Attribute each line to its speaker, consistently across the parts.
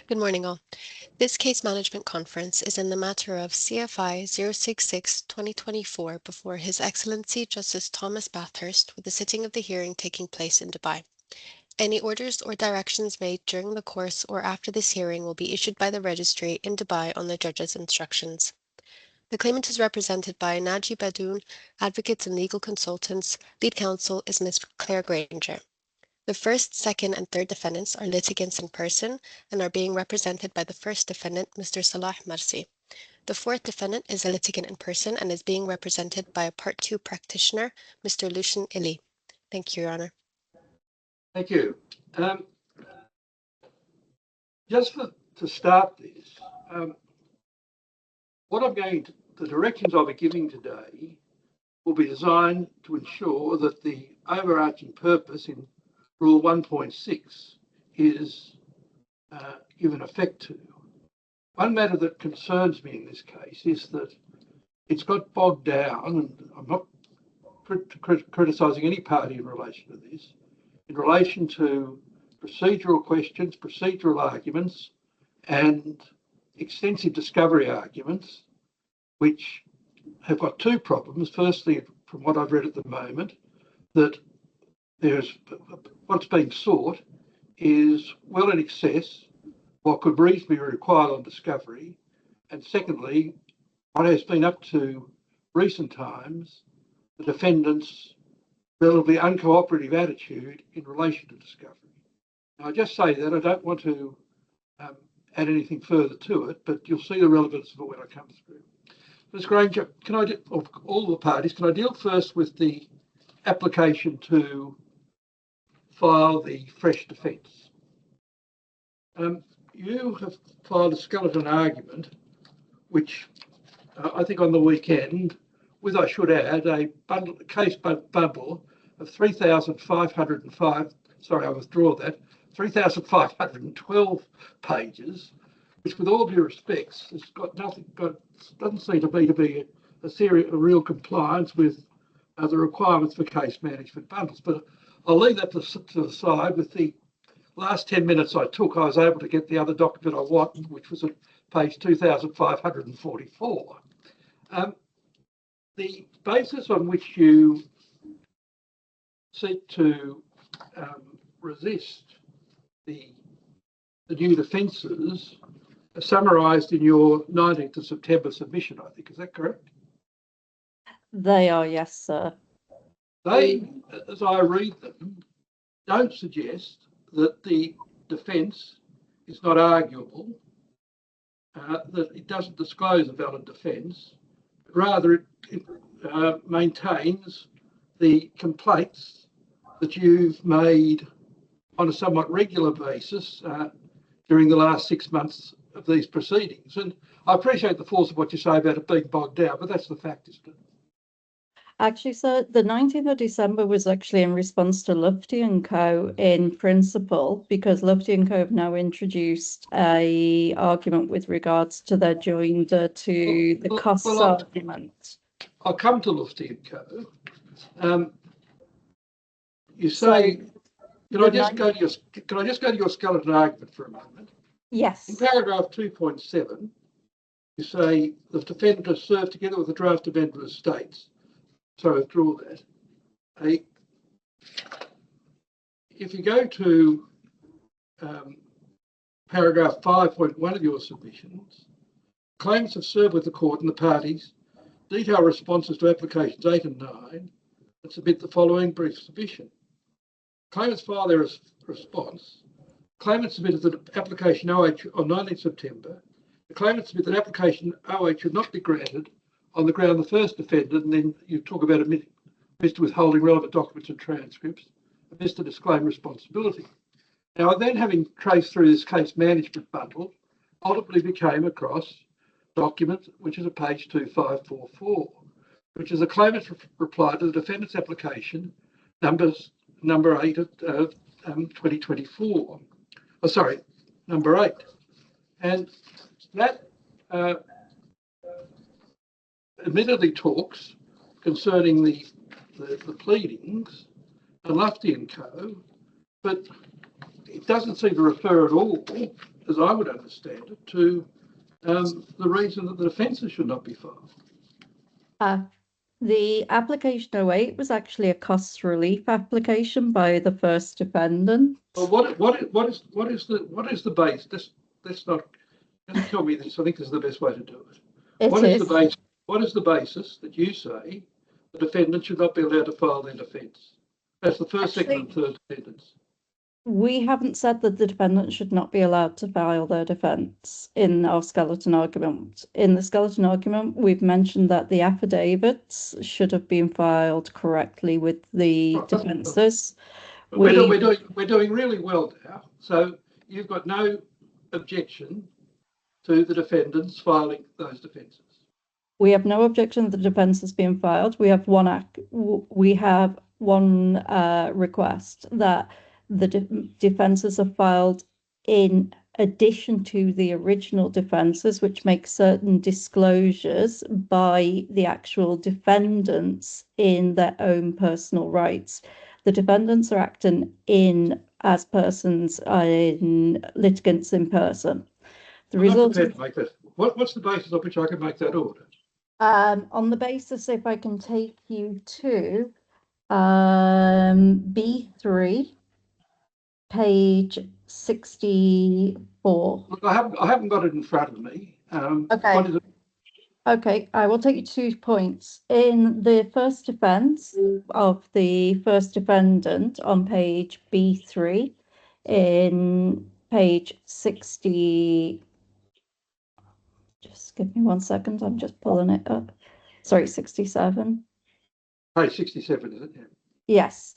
Speaker 1: Good morning, all. This case management conference is in the matter of CFI 066-2024 before His Excellency Justice Thomas Bathurst, with the sitting of the hearing taking place in Dubai. Any orders or directions made during the course or after this hearing will be issued by the registry in Dubai on the judge's instructions. The claimant is represented by Naji Badoun, advocates and legal consultants. Lead counsel is Ms. Claire Granger. The first, second, and third defendants are litigants in person and are being represented by the first defendant, Mr. Salah Masri. The fourth defendant is a litigant in person and is being represented by a Part 2 practitioner, Mr. Lucian Illy. Thank you, Your Honour.
Speaker 2: Thank you. To start this, the directions I'll be giving today will be designed to ensure that the overarching purpose in Rule 1.6 is given effect to. One matter that concerns me in this case is that it's got bogged down, and I'm not criticising any party in relation to this, in relation to procedural questions, procedural arguments, and extensive discovery arguments, which have got two problems. Firstly, from what I've read at the moment, that what's being sought is well in excess what could reasonably be required on discovery. And secondly, what has been up to recent times, the defendant's relatively uncooperative attitude in relation to discovery. Now, I just say that I don't want to add anything further to it, but you'll see the relevance of it when I come through. Ms. Granger, of all the parties, can I deal first with the application to file the fresh defence? You have filed a skeleton argument, which I think on the weekend, with, I should add, a case bundle of 3,505, sorry, I withdraw that, 3,512 pages, which with all due respects has doesn't seem to be a real compliance with the requirements for case management bundles. But I'll leave that to the side. With the last 10 minutes I took, I was able to get the other document I wanted, which was at page 2,544. The basis on which you seek to resist the new defences are summarised in your 19th of September submission, I think. Is that correct?
Speaker 3: They are, yes, sir.
Speaker 2: They, as I read them, don't suggest that the defence is not arguable, that it doesn't disclose a valid defence, but rather it maintains the complaints that you've made on a somewhat regular basis during the last 6 months of these proceedings. And I appreciate the force of what you say about it being bogged down, but that's the fact, isn't it?
Speaker 3: Actually, sir, the 19th of December was actually in response to Lufty & Co. in principle, because Lufty & Co. have now introduced a argument with regards to their joinder to the costs argument.
Speaker 2: I'll come to Lufty & Co. You say, can I just go to your skeleton argument for a moment?
Speaker 3: Yes.
Speaker 2: In paragraph 2.7, you say the defendant has served together with the draft amendment states. So I withdraw that. If you go to paragraph 5.1 of your submissions, claimants have served with the court and the parties detailed responses to applications 8 and 9 and submit the following brief submission. Claimants file their response. Claimant submitted the application OH on 19th September. The claimant submitted that application OH should not be granted on the ground the first defendant, and then you talk about Mr. withholding relevant documents and transcripts, and Mr. disclaim responsibility. Now, I then, having traced through this case management bundle, ultimately came across document which is at page 2544, which is a claimant's reply to the defendant's application number 8 of 2024. Oh, sorry, number 8. And that admittedly talks concerning the pleadings and Lufty & Co., but it doesn't seem to refer at all as I would understand it, to the reason that the defences should not be filed.
Speaker 3: The application 08 was actually a cost relief application by the first defendant.
Speaker 2: Well, what is the base? Let's tell me this. I think this is the best way to do it. What is the basis that you say the defendant should not be allowed to file their defence? That's the first, second, and third defendants.
Speaker 3: We haven't said that the defendant should not be allowed to file their defence in our skeleton argument. In the skeleton argument, we've mentioned that the affidavits should have been filed correctly with the defences.
Speaker 2: We're doing really well now. So you've got no objection to the defendants filing those defences.
Speaker 3: We have no objection to the defences being filed. We have one request that the defences are filed in addition to the original defences, which make certain disclosures by the actual defendants in their own personal rights. The defendants are acting as persons, in litigants in person. The result
Speaker 2: to make that. What's the basis on which I can make that order?
Speaker 3: On the basis, if I can take you to B3, page 64.
Speaker 2: Look, I haven't got it in front of me.
Speaker 3: Okay. Okay, I will take you to 2 points. In the first defence of the first defendant on page B3, in page 60, just give me 1 second, I'm just pulling it up. Sorry, 67.
Speaker 2: Page 67, is it? Yeah.
Speaker 3: Yes.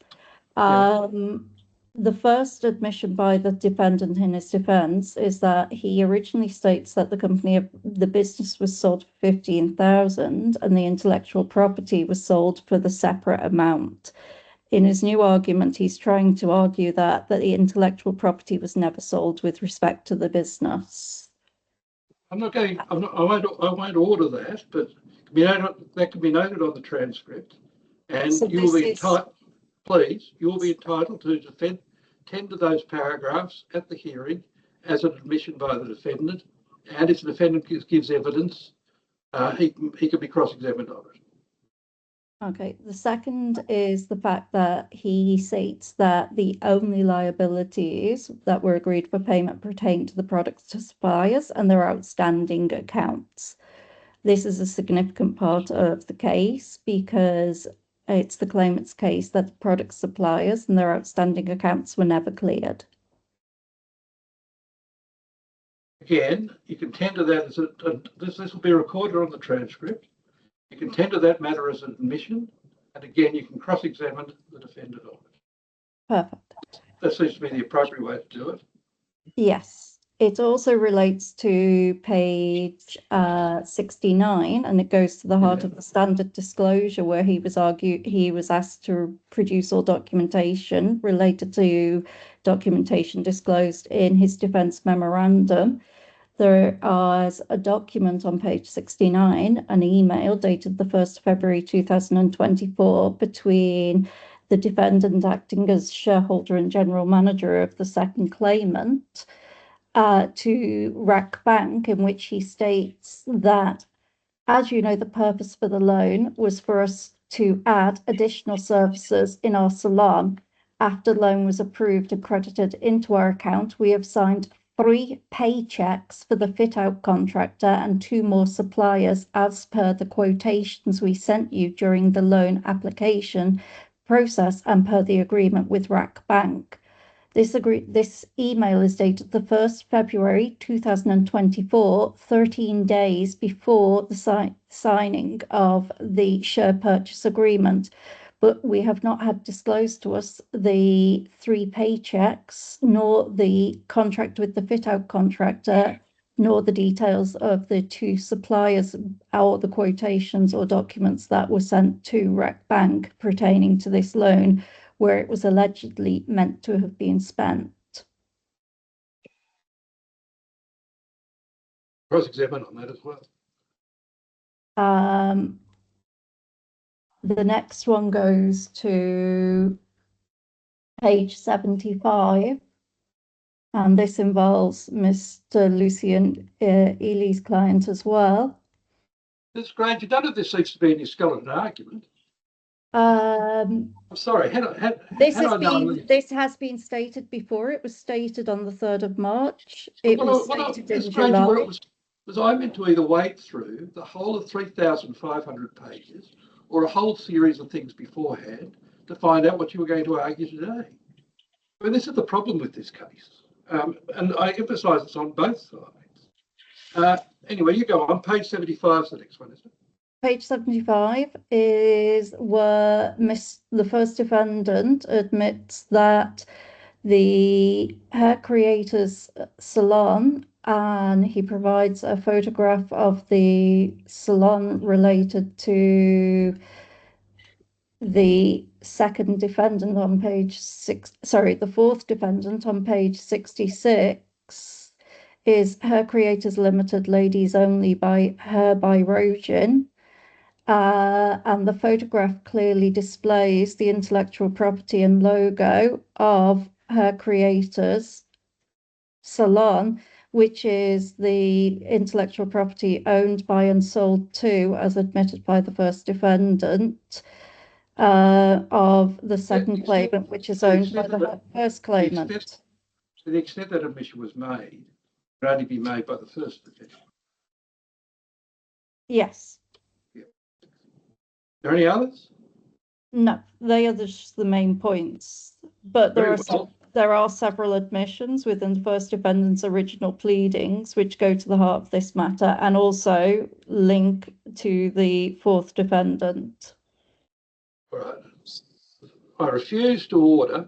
Speaker 3: The first admission by the defendant in his defence is that he originally states that the business was sold for 15,000 and the intellectual property was sold for the separate amount. In his new argument, he's trying to argue that the intellectual property was never sold with respect to the business.
Speaker 2: I won't order that, but that can be noted on the transcript, and so you will be entitled. Please, you will be entitled to tender those paragraphs at the hearing as an admission by the defendant, and if the defendant gives evidence, he can be cross-examined on it.
Speaker 3: Okay, the second is the fact that he states that the only liabilities that were agreed for payment pertain to the products to suppliers and their outstanding accounts. This is a significant part of the case because it's the claimant's case that the product suppliers and their outstanding accounts were never cleared.
Speaker 2: Again, you can tender that as this will be recorded on the transcript. You can tender that matter as an admission, and again, you can cross-examine the defendant on it.
Speaker 3: Perfect.
Speaker 2: That seems to be the appropriate way to do it.
Speaker 3: Yes. It also relates to page 69, and it goes to the heart of the standard disclosure where he was asked to produce all documentation related to documentation disclosed in his defence memorandum. There is a document on page 69, an email dated the 1st of February 2024 between the defendant acting as shareholder and general manager of the second claimant to RAC Bank, in which he states that, as you know, the purpose for the loan was for us to add additional services in our salon. After the loan was approved and credited into our account, we have signed 3 paychecks for the fit-out contractor and 2 more suppliers as per the quotations we sent you during the loan application process and per the agreement with RAC Bank. This email is dated the 1st February 2024, 13 days before the signing of the share purchase agreement. But we have not had disclosed to us the 3 paychecks, nor the contract with the fit-out contractor, nor the details of the 2 suppliers or the quotations or documents that were sent to RAC Bank pertaining to this loan, where it was allegedly meant to have been spent.
Speaker 2: Cross-examine on that as well.
Speaker 3: The next one goes to page 75. And this involves Mr. Lucian Ely's client as well.
Speaker 2: Ms. Granger, none of this seems to be any skeleton argument.
Speaker 3: Um,
Speaker 2: I'm sorry,
Speaker 3: this has been stated before. It was stated on the 3rd of March. It was stated in July.
Speaker 2: Granger, was I meant to either wade through the whole of 3,500 pages or a whole series of things beforehand to find out what you were going to argue today? I mean, this is the problem with this case. And I emphasise it's on both sides. Anyway, you go on. Page 75 is the next one, isn't it?
Speaker 3: Page 75 is where the first defendant admits that the hair creator's salon, and he provides a photograph of the salon related to the second defendant on page the fourth defendant on page 66 is Hair Creators Limited, Ladies Only by Rojin. And the photograph clearly displays the intellectual property and logo of Hair Creators Salon, which is the intellectual property owned by and sold to, as admitted by the first defendant, of the second claimant, which is owned by the first claimant.
Speaker 2: To the extent that admission was made, it could only be made by the first defendant.
Speaker 3: Yes.
Speaker 2: Are there any others?
Speaker 3: No, they are just the main points. But there are several admissions within the first defendant's original pleadings which go to the heart of this matter and also link to the fourth defendant.
Speaker 2: All right. I refuse to order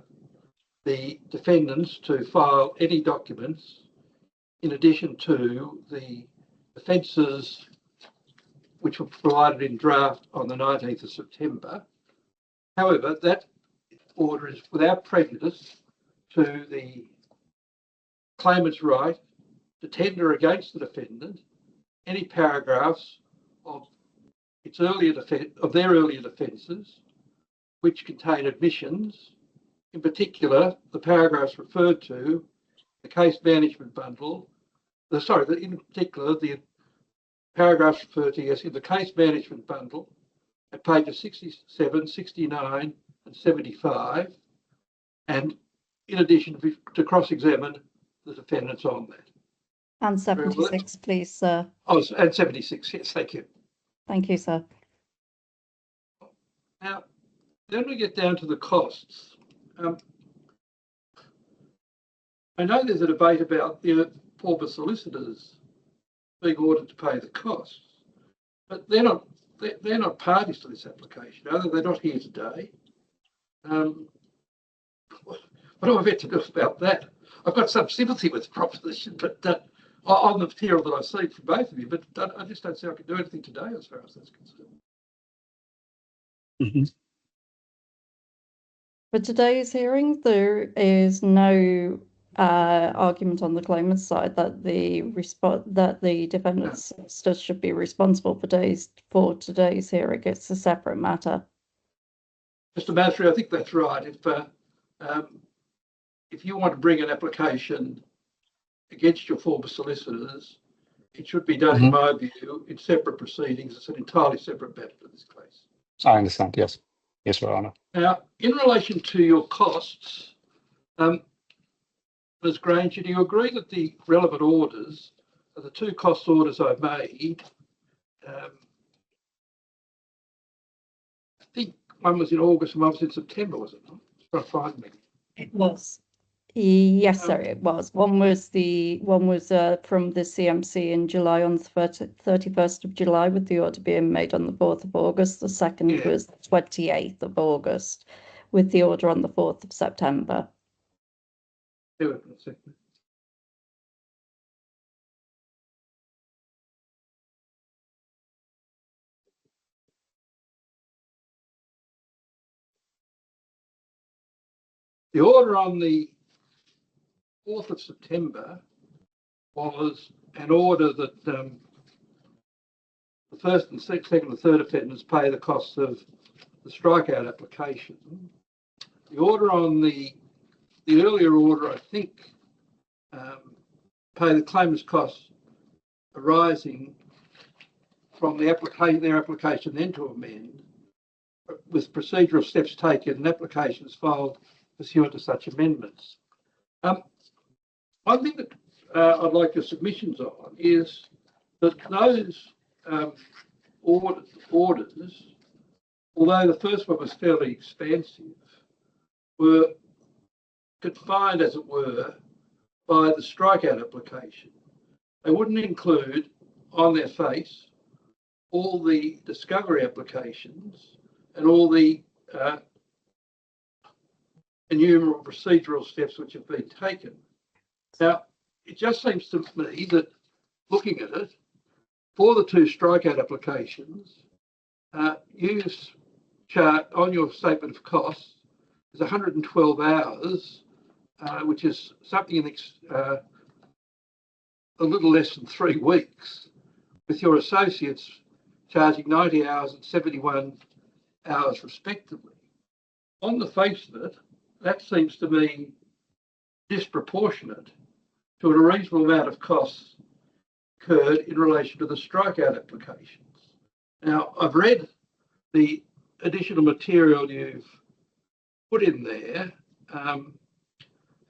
Speaker 2: the defendants to file any documents in addition to the offences which were provided in draft on the 19th of September. However, that order is without prejudice to the claimant's right to tender against the defendant any paragraphs of their earlier defences which contain admissions, in particular the paragraphs referred to, the case management bundle, in particular the paragraphs referred to in the case management bundle at pages 67, 69 and 75, and in addition to cross-examine the defendants on that.
Speaker 3: And 76, please, sir.
Speaker 2: Oh, and 76, yes, thank you.
Speaker 3: Thank you, sir.
Speaker 2: Now, then we get down to the costs. I know there's a debate about the former solicitors being ordered to pay the costs, but they're not parties to this application, are they? They're not here today. What do I meant to do about that? I've got some sympathy with the proposition, but on the material that I've seen from both of you, but I just don't see I can do anything today as far as that's concerned.
Speaker 4: Mm-hmm.
Speaker 3: For today's hearing, there is no argument on the claimant's side that the defendant's solicitors should be responsible for today's hearing. It's a separate matter.
Speaker 2: Mr. Masri, I think that's right. If you want to bring an application against your former solicitors, it should be done, in my view, in separate proceedings. It's an entirely separate matter to this case.
Speaker 4: I understand, yes. Yes, Your Honour.
Speaker 2: Now, in relation to your costs, Ms. Granger, do you agree that the relevant orders are the two cost orders I've made? I think one was in August and one was in September, was it not? Trying to find me.
Speaker 3: It was. Yes, sir, it was. One was from the CMC in July on the 31st of July, with the order being made on the 4th of August. The second was the 28th of August, with the order on the 4th of September.
Speaker 2: Do it for a second. The order on the 4th of September was an order that the first and second and third defendants pay the costs of the strikeout application. The order on the earlier order, I think, pay the claimant's costs arising from their application then to amend, with procedural steps taken and applications filed pursuant to such amendments. One thing that I'd like your submissions on is that those orders, although the first one was fairly expansive, were confined, as it were, by the strikeout application. They wouldn't include on their face all the discovery applications and all the innumerable procedural steps which have been taken. Now, it just seems to me that looking at it, for the two strikeout applications, you chart on your statement of costs is 112 hours, which is something in a little less than 3 weeks, with your associates charging 90 hours and 71 hours respectively. On the face of it, that seems to me disproportionate to a reasonable amount of costs incurred in relation to the strikeout applications. Now, I've read the additional material you've put in there,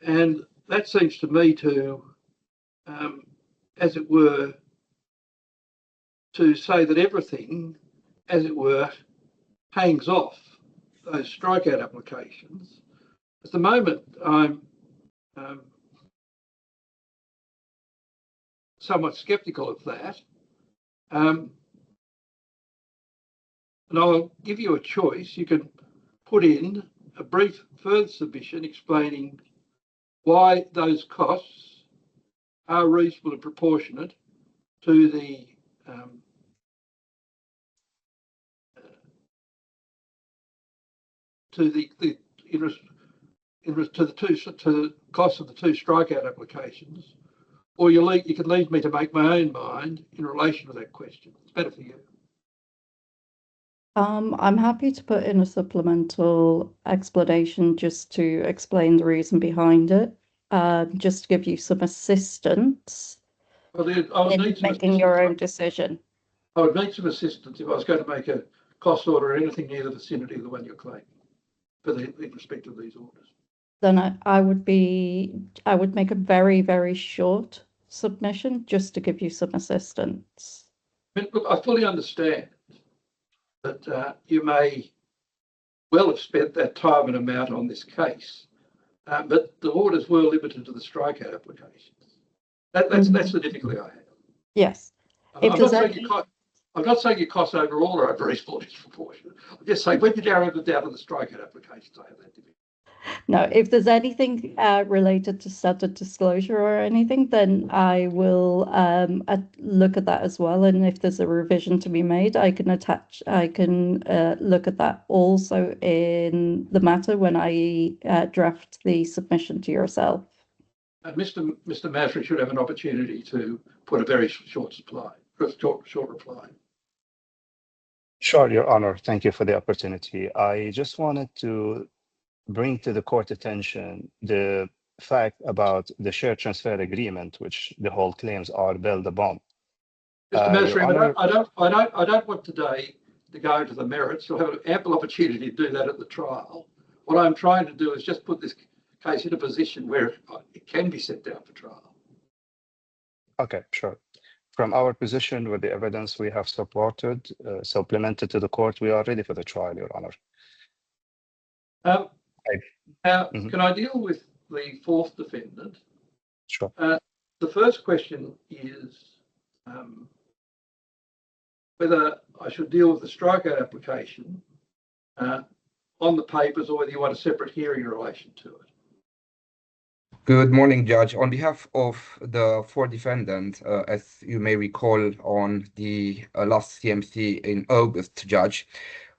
Speaker 2: and that seems to me to, as it were, to say that everything, as it were, hangs off those strikeout applications. At the moment, I'm somewhat sceptical of that. And I'll give you a choice. You can put in a brief further submission explaining why those costs are reasonable and proportionate to the cost of the two strikeout applications, or you can leave me to make my own mind in relation to that question. It's better for you.
Speaker 3: I'm happy to put in a supplemental explanation just to explain the reason behind it, just to give you some assistance in making your own decision.
Speaker 2: I would need some assistance if I was going to make a cost order or anything near the vicinity of the one you're claiming in respect of these orders.
Speaker 3: Then I would make a very, very short submission just to give you some assistance.
Speaker 2: Look, I fully understand that you may well have spent that time and amount on this case, but the orders were limited to the strikeout applications. That's the difficulty I have.
Speaker 3: Yes.
Speaker 2: I'm not saying your costs overall are unreasonable or disproportionate. I'm just saying when you narrow them down to the strikeout applications, I have that difficulty.
Speaker 3: No, if there's anything related to standard disclosure or anything, then I will look at that as well. And if there's a revision to be made, I can look at that also in the matter when I draft the submission to yourself.
Speaker 2: Mr. Masri should have an opportunity to put a very short reply.
Speaker 4: Sure, Your Honor. Thank you for the opportunity. I just wanted to bring to the court attention the fact about the share transfer agreement, which the whole claims are built upon.
Speaker 2: Mr. Masri, I don't want today to go into the merits. You'll have an ample opportunity to do that at the trial. What I'm trying to do is just put this case in a position where it can be set down for trial.
Speaker 4: Okay, sure. From our position with the evidence we have supplemented to the court, we are ready for the trial, Your Honor.
Speaker 2: Can I deal with the fourth defendant?
Speaker 4: Sure.
Speaker 2: The first question is whether I should deal with the strikeout application on the papers or whether you want a separate hearing in relation to it.
Speaker 5: Good morning, Judge. On behalf of the four defendants, as you may recall on the last CMC in August, Judge,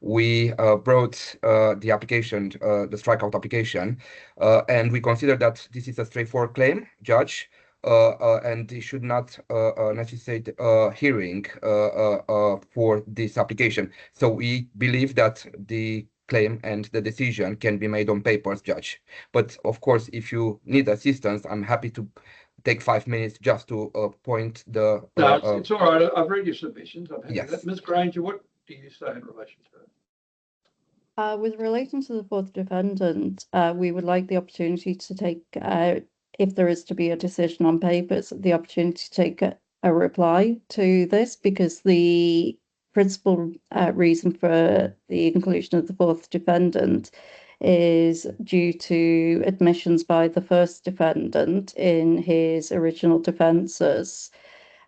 Speaker 5: we brought the application, the strikeout application, and we consider that this is a straightforward claim, Judge, and it should not necessitate a hearing for this application. So we believe that the claim and the decision can be made on papers, Judge. But of course, if you need assistance, I'm happy to take 5 minutes just to point the.
Speaker 2: No, it's all right. I've read your submissions. I'm happy with
Speaker 5: Yes.
Speaker 2: that. Ms. Granger, what do you say in relation to it?
Speaker 3: With relation to the fourth defendant, we would like the opportunity to take, if there is to be a decision on papers, the opportunity to take a reply to this, because the principal reason for the inclusion of the fourth defendant is due to admissions by the first defendant in his original defences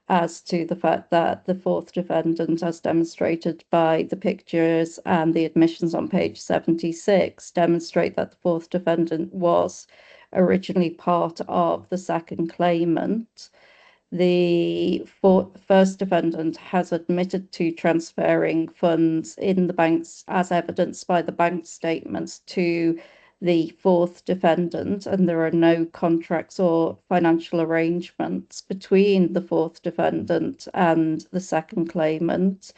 Speaker 3: as to the fact that the fourth defendant, as demonstrated by the pictures and the admissions on page 76, demonstrate that the fourth defendant was originally part of the second claimant. The first defendant has admitted to transferring funds in the banks, as evidenced by the bank statements, to the fourth defendant, and there are no contracts or financial arrangements between the fourth defendant and the second claimant.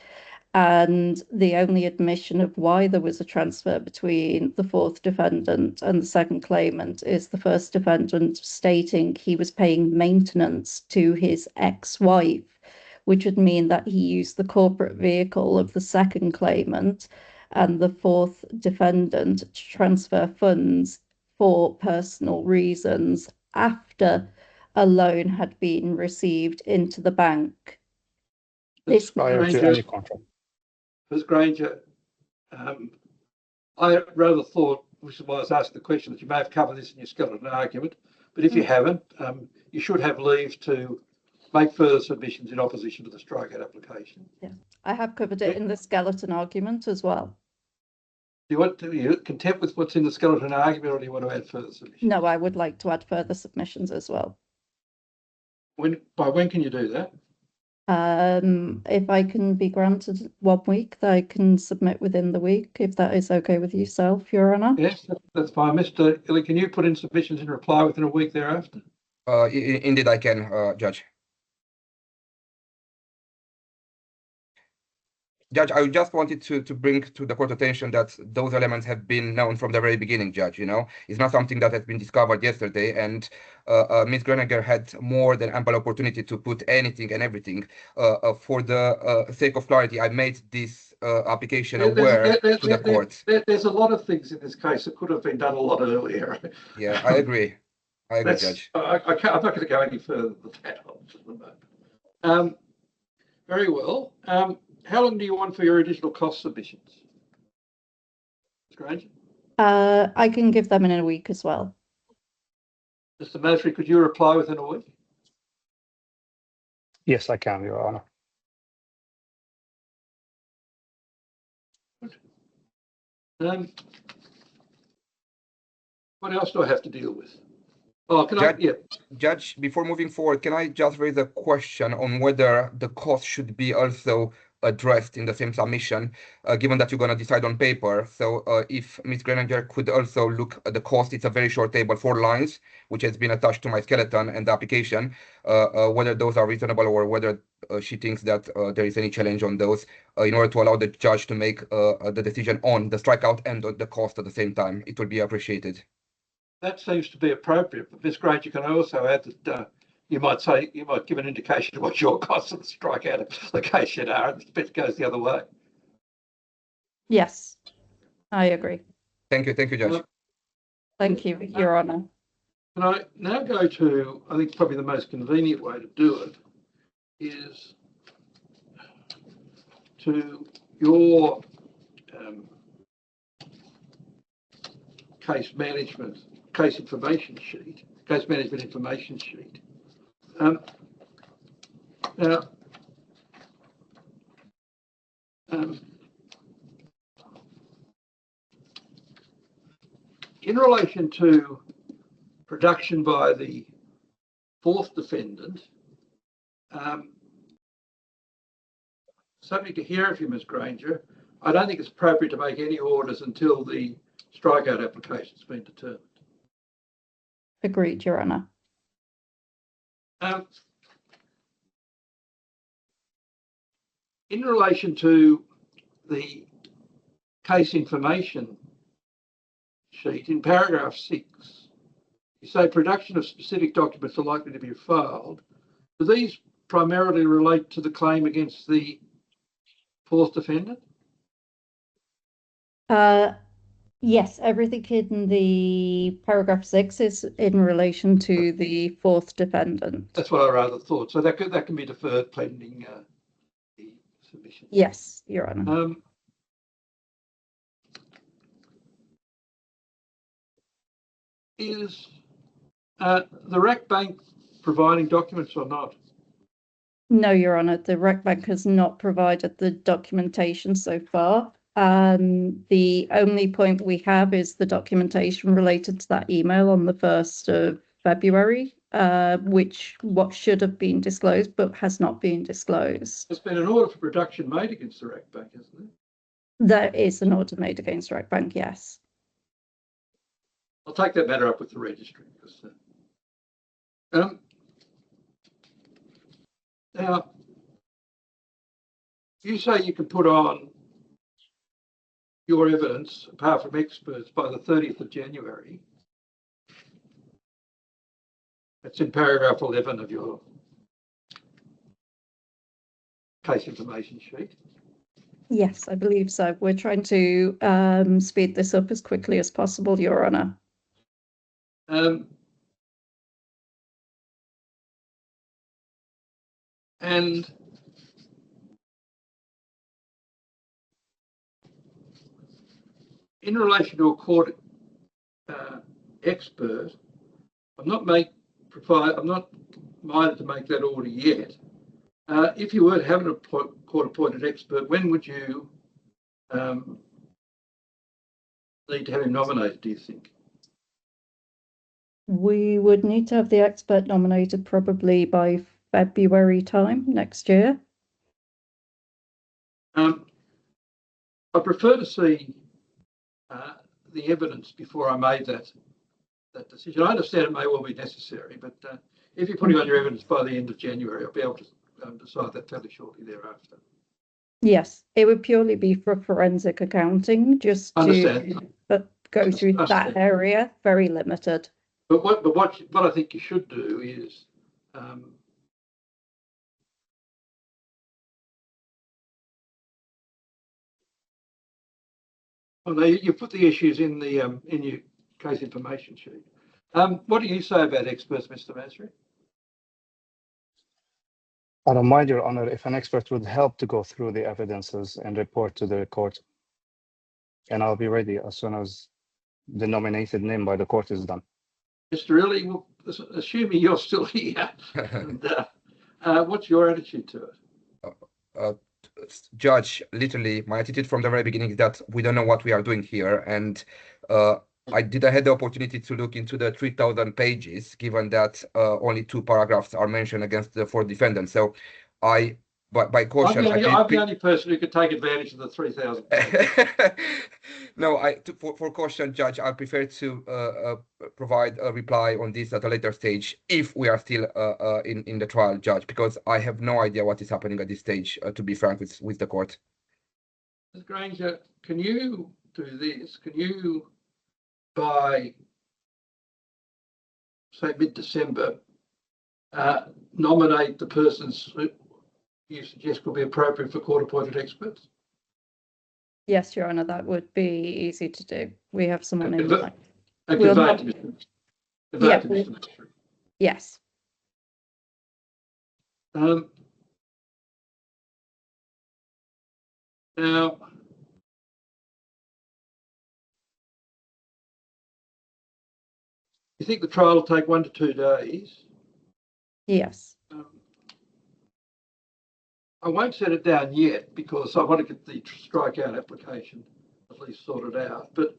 Speaker 3: And the only admission of why there was a transfer between the fourth defendant and the second claimant is the first defendant stating he was paying maintenance to his ex-wife, which would mean that he used the corporate vehicle of the second claimant and the fourth defendant to transfer funds for personal reasons after a loan had been received into the bank.
Speaker 4: It's prior to any contract.
Speaker 2: Ms. Granger, I rather thought, which is why I was asking the question, that you may have covered this in your skeleton argument, but if you haven't, you should have leave to make further submissions in opposition to the strikeout application.
Speaker 3: Yeah, I have covered it in the skeleton argument as well.
Speaker 2: Do you content with what's in the skeleton argument, or do you want to add further submissions?
Speaker 3: No, I would like to add further submissions as well.
Speaker 2: By when can you do that?
Speaker 3: If I can be granted 1 week, that I can submit within the week, if that is okay with yourself, Your Honour.
Speaker 2: Yes, that's fine. Mr. Illy, can you put in submissions in reply within a week thereafter?
Speaker 5: Indeed, I can, Judge. Judge, I just wanted to bring to the court attention that those elements have been known from the very beginning, Judge. It's not something that has been discovered yesterday, and Ms. Groninger had more than ample opportunity to put anything and everything. For the sake of clarity, I made this application aware to the court.
Speaker 2: There's a lot of things in this case that could have been done a lot earlier.
Speaker 5: Yeah, I agree. Judge.
Speaker 2: I'm not going to go any further than that at the moment. Very well. How long do you want for your additional cost submissions? Granger?
Speaker 3: I can give them in a week as well.
Speaker 2: Mr. Masri, could you reply within a week?
Speaker 4: Yes, I can, Your Honour.
Speaker 2: What else do I have to deal with? Oh,
Speaker 5: Judge, before moving forward, can I just raise a question on whether the cost should be also addressed in the same submission, given that you're going to decide on paper? So if Ms. Greninger could also look at the cost, it's a very short table, 4 lines, which has been attached to my skeleton and the application, whether those are reasonable or whether she thinks that there is any challenge on those, in order to allow the judge to make the decision on the strikeout and the cost at the same time. It would be appreciated.
Speaker 2: That seems to be appropriate, but Ms. Granger can also add that you might give an indication of what your costs of the strikeout application are, and it goes the other way.
Speaker 3: Yes, I agree.
Speaker 5: Thank you, Judge.
Speaker 3: Thank you, Your Honour.
Speaker 2: Can I now go to, I think probably the most convenient way to do it is to your case management information sheet. Now, in relation to production by the fourth defendant, subject to hearing from Ms. Granger, I don't think it's appropriate to make any orders until the strikeout application has been determined.
Speaker 3: Agreed, Your Honour.
Speaker 2: In relation to the case information sheet, in paragraph 6, you say production of specific documents are likely to be filed. Do these primarily relate to the claim against the fourth defendant?
Speaker 3: Yes, everything in the paragraph 6 is in relation to the fourth defendant.
Speaker 2: That's what I rather thought. So that can be deferred pending the submission.
Speaker 3: Yes, Your Honour.
Speaker 2: Is the RAC Bank providing documents or not?
Speaker 3: No, Your Honour, the REC Bank has not provided the documentation so far. The only point we have is the documentation related to that email on the 1st of February, which should have been disclosed but has not been disclosed.
Speaker 2: There's been an order for production made against the RAC Bank, isn't there?
Speaker 3: There is an order made against REC Bank, yes.
Speaker 2: I'll take that matter up with the registry. Now, you say you can put on your evidence, apart from experts, by the 30th of January. That's in paragraph 11 of your case information sheet.
Speaker 3: Yes, I believe so. We're trying to speed this up as quickly as possible, Your Honour.
Speaker 2: And in relation to a court expert, I'm not minded to make that order yet. If you were to have a court-appointed expert, when would you need to have him nominated, do you think?
Speaker 3: We would need to have the expert nominated probably by February time next year.
Speaker 2: I prefer to see the evidence before I made that decision. I understand it may well be necessary, but if you're putting on your evidence by the end of January, I'll be able to decide that fairly shortly thereafter.
Speaker 3: Yes, it would purely be for forensic accounting, just to go through that area, very limited.
Speaker 2: But what I think you should do is you put the issues in your case information sheet. What do you say about experts, Mr. Masri?
Speaker 4: I don't mind, Your Honour, if an expert would help to go through the evidences and report to the court. And I'll be ready as soon as the nominated name by the court is done.
Speaker 2: Mr. Riley, well, assuming you're still here, and, what's your attitude to it?
Speaker 5: Judge, literally, my attitude from the very beginning is that we don't know what we are doing here. And I had the opportunity to look into the 3,000 pages, given that only 2 paragraphs are mentioned against the 4 defendants. So by caution,
Speaker 2: I'm the only person who could take advantage of the 3,000.
Speaker 5: No, for caution, Judge, I prefer to provide a reply on this at a later stage if we are still in the trial, Judge, because I have no idea what is happening at this stage, to be frank with the court.
Speaker 2: Ms. Granger, can you do this? Can you, by, say, mid-December, nominate the persons who you suggest could be appropriate for court-appointed experts?
Speaker 3: Yes, Your Honour, that would be easy to do. We have someone in mind.
Speaker 2: And convey it to Mr. Masri.
Speaker 3: Yes.
Speaker 2: Now, you think the trial will take 1 to 2 days?
Speaker 3: Yes.
Speaker 2: I won't set it down yet because I want to get the strikeout application at least sorted out. But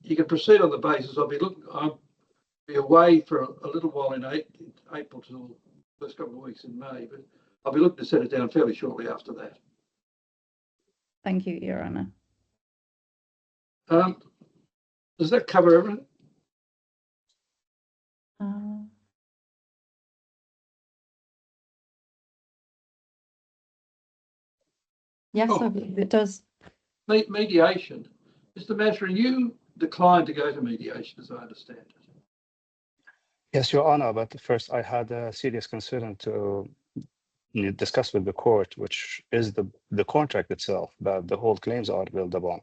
Speaker 2: you can proceed on the basis I'll be away for a little while in April till the first couple of weeks in May, but I'll be looking to set it down fairly shortly after that.
Speaker 3: Thank you, Your Honour.
Speaker 2: Does that cover everything?
Speaker 3: Yes, I believe it does.
Speaker 2: Mediation. Mr. Masri, you declined to go to mediation, as I understand it.
Speaker 4: Yes, Your Honor, but first I had a serious concern to discuss with the court, which is the contract itself that the whole claims are built upon.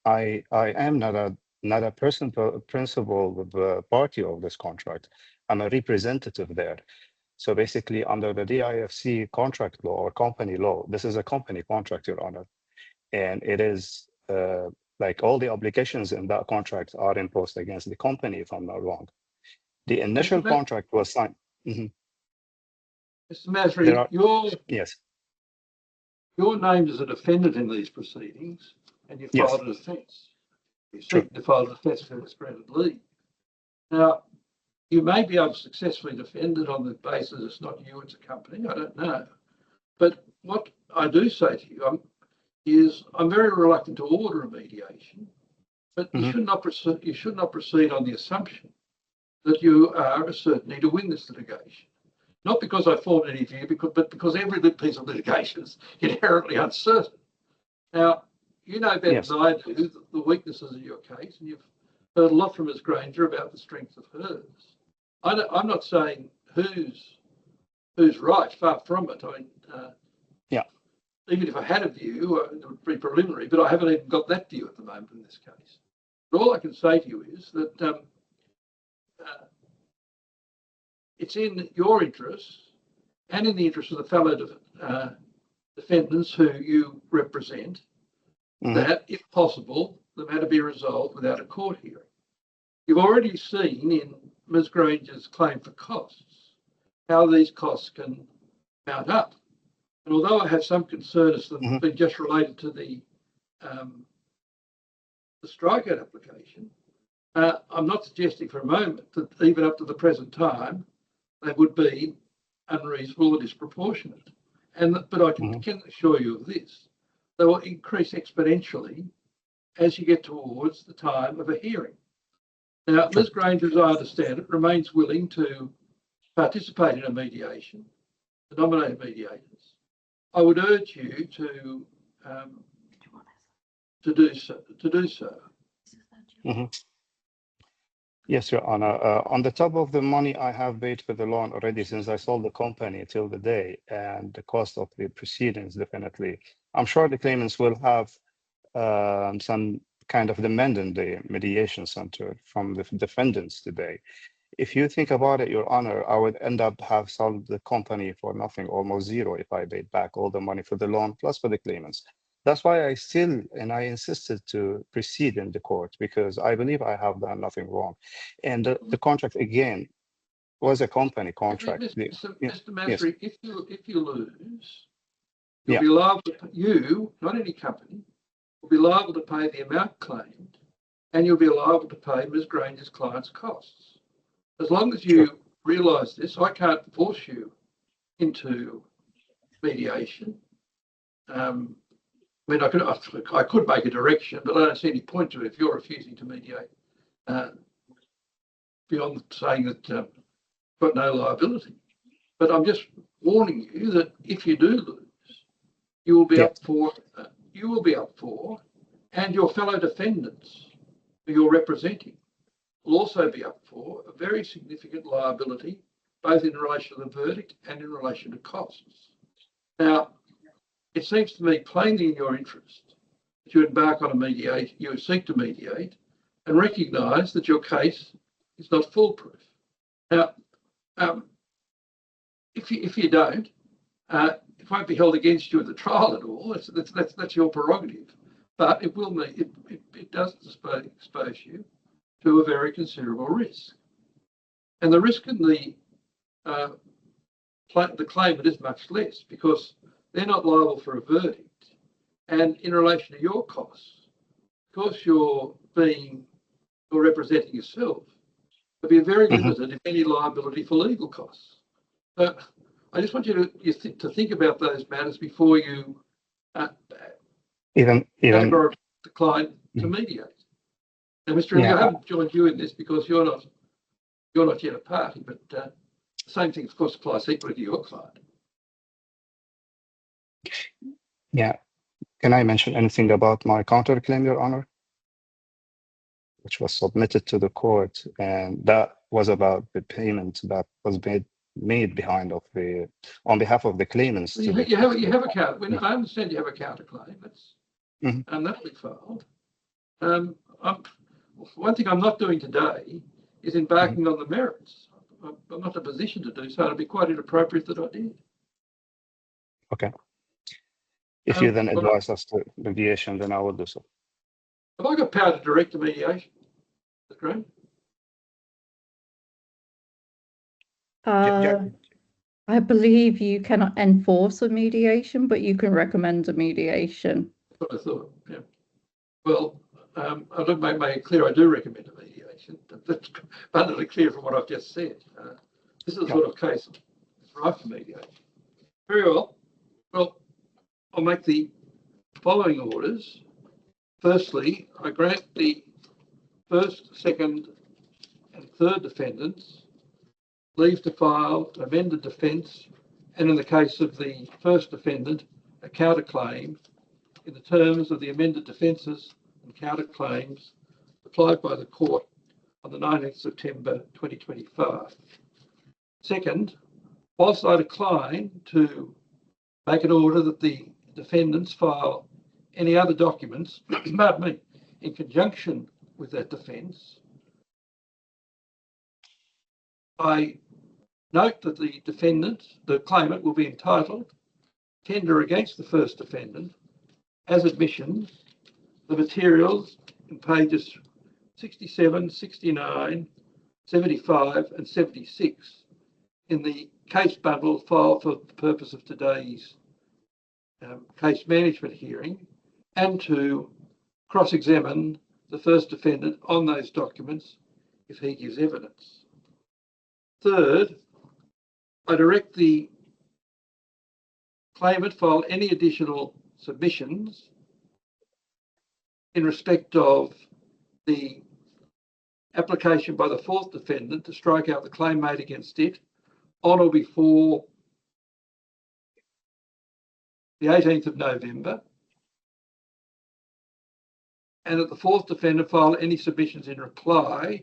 Speaker 4: I am not a principal with the party of this contract. I'm a representative there. So basically, under the DIFC contract law or company law, this is a company contract, Your Honor, and it is like all the obligations in that contract are imposed against the company, if I'm not wrong. The initial contract was signed. Mhm.
Speaker 2: Mr. Masri,
Speaker 4: There are, yes,
Speaker 2: you're named as a defendant in these proceedings, and you
Speaker 4: yes,
Speaker 2: filed a defence. You
Speaker 4: sure.
Speaker 2: seek to file a defence for this granted leave. Now, you may be able to successfully defend it on the basis it's not you, it's a company. I don't know. But what I do say to you is I'm very reluctant to order a mediation, but you should not proceed on the assumption that you are a certainty to win this litigation. Not because I formed any view, but because every piece of litigation is inherently uncertain. Now, you know better
Speaker 4: Yes.
Speaker 2: than I do the weaknesses of your case, and you've heard a lot from Ms. Granger about the strength of hers. I'm not saying who's right, far from it. I mean,
Speaker 4: Yeah.
Speaker 2: Even if I had a view, it would be preliminary, but I haven't even got that view at the moment in this case. But all I can say to you is that it's in your interest and in the interest of the fellow defendants who you represent that, if possible, the matter be resolved without a court hearing. You've already seen in Ms. Granger's claim for costs how these costs can mount up. And although I have some concern as to them being just related to the strikeout application, I'm not suggesting for a moment that even up to the present time they would be unreasonable or disproportionate. But I can assure you of this: they will increase exponentially as you get towards the time of a hearing. Now, Ms. Granger, as I understand it, remains willing to participate in a mediation, to nominate mediators. I would urge you to do so.
Speaker 4: Yes, Your Honor. On the top of the money I have paid for the loan already since I sold the company till the day, and the cost of the proceedings, definitely. I'm sure the claimants will have some kind of demand in the mediation center from the defendants today. If you think about it, Your Honor, I would end up have sold the company for nothing, almost zero, if I paid back all the money for the loan plus for the claimants. That's why I insisted to proceed in the court, because I believe I have done nothing wrong. And the contract, again, was a company contract.
Speaker 2: Mr. Masri,
Speaker 4: Yes.
Speaker 2: if you lose, you'll
Speaker 4: Yeah.
Speaker 2: be liable to, not any company, will be liable to pay the amount claimed, and you'll be liable to pay Ms. Granger's client's costs. As long as you realise this, I can't force you into mediation. I mean, I could make a direction, but I don't see any point to it if you're refusing to mediate, beyond saying that you've got no liability. But I'm just warning you that if you do lose, you will be up for, and your fellow defendants who you're representing will also be up for a very significant liability, both in relation to the verdict and in relation to costs. Now, it seems to me plainly in your interest that you embark on a mediation, you seek to mediate, and recognise that your case is not foolproof. Now, if you don't, it won't be held against you at the trial at all. That's your prerogative. But it will mean it does expose you to a very considerable risk, and the risk in the claimant is much less because they're not liable for a verdict, and in relation to your costs, because you're representing yourself, there'll be a very limited, if any, liability for legal costs. So I just want you to think about those matters before you
Speaker 4: even
Speaker 2: decline to mediate. Now, Mr. Ridley, I haven't joined you in this because you're not yet a party, but the same thing, of course, applies equally to your client.
Speaker 4: Yeah. Can I mention anything about my counterclaim, Your Honor, which was submitted to the court, and that was about the payment that was made on behalf of the claimants.
Speaker 2: You have a counter. I understand you have a counterclaim. That'll be filed. One thing I'm not doing today is embarking on the merits. I'm not in a position to do so. It'd be quite inappropriate that I did.
Speaker 4: Okay. If you then advise us to mediation, then I will do so.
Speaker 2: Have I got power to direct the mediation? That's great.
Speaker 3: I believe you cannot enforce a mediation, but you can recommend a mediation.
Speaker 2: That's what I thought. Yeah. Well, I'll make it clear I do recommend a mediation. That's abundantly clear from what I've just said. This is the sort of case that's ripe for mediation. Very well. Well, I'll make the following orders. Firstly, I grant the first, second, and third defendants leave to file an amended defence, and in the case of the first defendant, a counterclaim in the terms of the amended defences and counterclaims applied by the court on the 19th September 2025. Second, whilst I decline to make an order that the defendants file any other documents, pardon me, in conjunction with that defence, I note that the claimant, will be entitled to tender against the first defendant as admissions the materials in pages 67, 69, 75 and 76 in the case bundle filed for the purpose of today's case management hearing, and to cross-examine the first defendant on those documents if he gives evidence. Third, I direct the claimant file any additional submissions in respect of the application by the fourth defendant to strike out the claim made against it on or before the 18th of November, and that the fourth defendant file any submissions in reply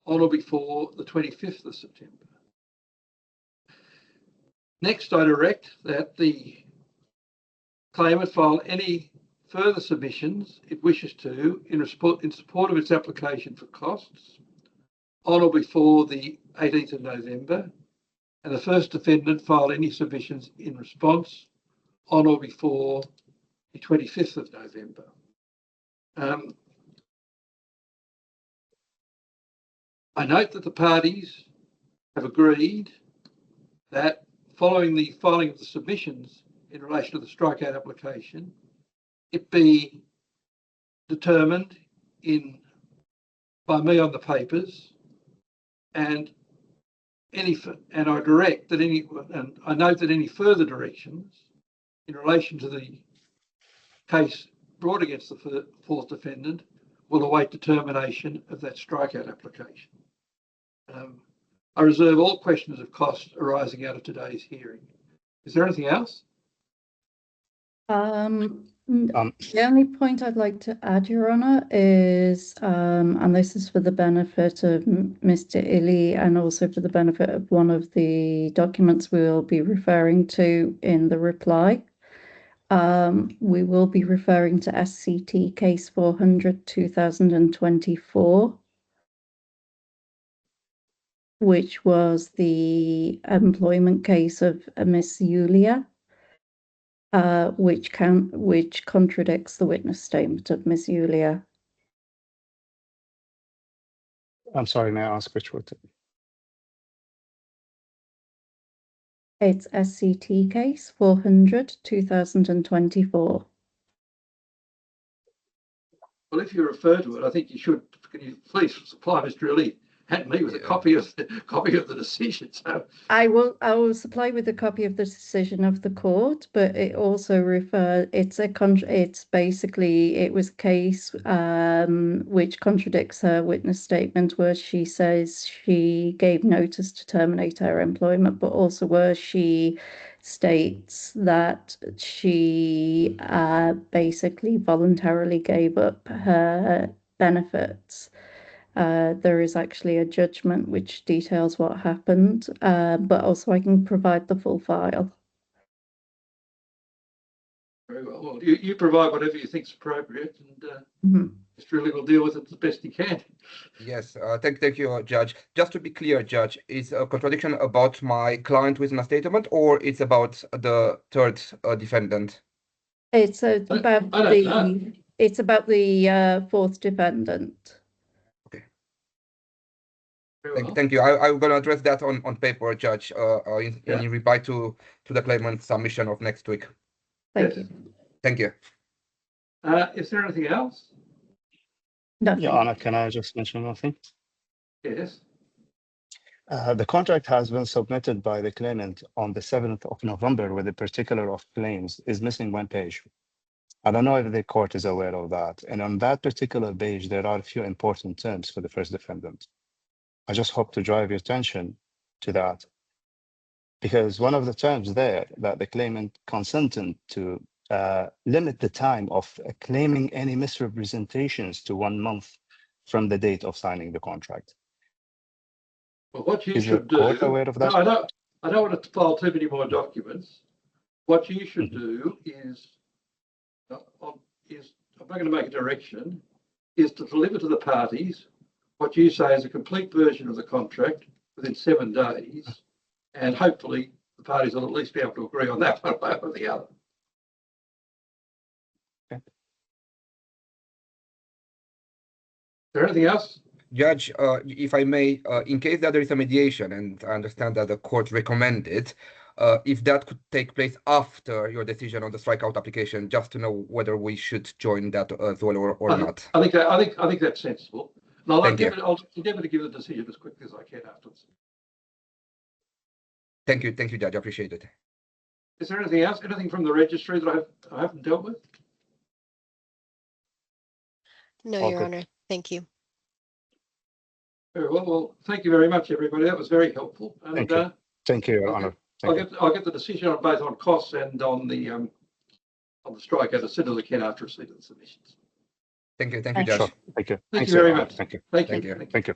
Speaker 2: on or before the 25th of September. Next, I direct that the claimant file any further submissions it wishes to in support of its application for costs on or before the 18th of November, and the first defendant file any submissions in response on or before the 25th of November. I note that the parties have agreed that following the filing of the submissions in relation to the strikeout application, it be determined by me on the papers, and I direct that and I note that any further directions in relation to the case brought against the fourth defendant will await determination of that strikeout application. I reserve all questions of cost arising out of today's hearing. Is there anything else?
Speaker 3: The only point I'd like to add, Your Honour, is, and this is for the benefit of Mr. Illy and also for the benefit of one of the documents we will be referring to in the reply. We will be referring to SCT case 400/2024, which was the employment case of Miss Yulia, which contradicts the witness statement of Miss Yulia.
Speaker 4: I'm sorry, may I ask which one?
Speaker 3: It's SCT case 400/2024.
Speaker 2: Well, if you refer to it, I think you should. Can you please supply Mr. Illy and me with a copy of the decision? So
Speaker 3: I will supply with a copy of the decision of the court, but it also it's basically it was a case which contradicts her witness statement, where she says she gave notice to terminate her employment, but also where she states that she basically voluntarily gave up her benefits There is actually a judgment which details what happened, but also I can provide the full file.
Speaker 2: Very well. Well, you provide whatever you think is appropriate, and Mr. Riley will deal with it the best he can.
Speaker 5: Yes, thank you, Judge. Just to be clear, Judge, is a contradiction about my client within a statement, or it's about the third defendant?
Speaker 3: It's about
Speaker 2: I don't know.
Speaker 3: it's about the fourth defendant.
Speaker 5: Okay.
Speaker 2: Very well.
Speaker 5: Thank you. I'm going to address that on paper, Judge, in reply to the claimant's submission of next week.
Speaker 3: Thank you.
Speaker 5: Thank you.
Speaker 2: Is there anything else?
Speaker 3: Nothing.
Speaker 4: Your Honor, can I just mention one thing?
Speaker 2: Yes.
Speaker 4: The contract has been submitted by the claimant on the 7th of November with a particular of claims is missing one page. I don't know if the court is aware of that. And on that particular page, there are a few important terms for the first defendant. I just hope to drive your attention to that. Because one of the terms there that the claimant consented to limit the time of claiming any misrepresentations to 1 month from the date of signing the contract.
Speaker 2: Well, what you
Speaker 4: Is
Speaker 2: should
Speaker 4: the court
Speaker 2: do,
Speaker 4: aware of that?
Speaker 2: no, I don't want to file too many more documents. What you should do is, I'm not going to make a direction, is to deliver to the parties what you say is a complete version of the contract within 7 days, and hopefully the parties will at least be able to agree on that one way or the other.
Speaker 4: Okay.
Speaker 2: Is there anything else?
Speaker 5: Judge, if I may, in case that there is a mediation, and I understand that the court recommended, if that could take place after your decision on the strikeout application, just to know whether we should join that as well or not.
Speaker 2: I think that's sensible. And I'll endeavour to give the decision as quickly as I can afterwards.
Speaker 5: Thank you, Judge. I appreciate it.
Speaker 2: Is there anything else? Anything from the registry that I haven't dealt with?
Speaker 1: No, Your Honor. Thank you.
Speaker 2: Very well. Well, thank you very much, everybody. That was very helpful. And,
Speaker 4: Thank you. Thank you, Your Honor.
Speaker 2: I'll get the decision on both on costs and on the strikeout as soon as I can after receipt of the submissions.
Speaker 5: Thank you, Judge.
Speaker 4: Sure. Thank you.
Speaker 2: Thank you very much.
Speaker 4: Thank you.
Speaker 2: Thank you.
Speaker 4: Thank you.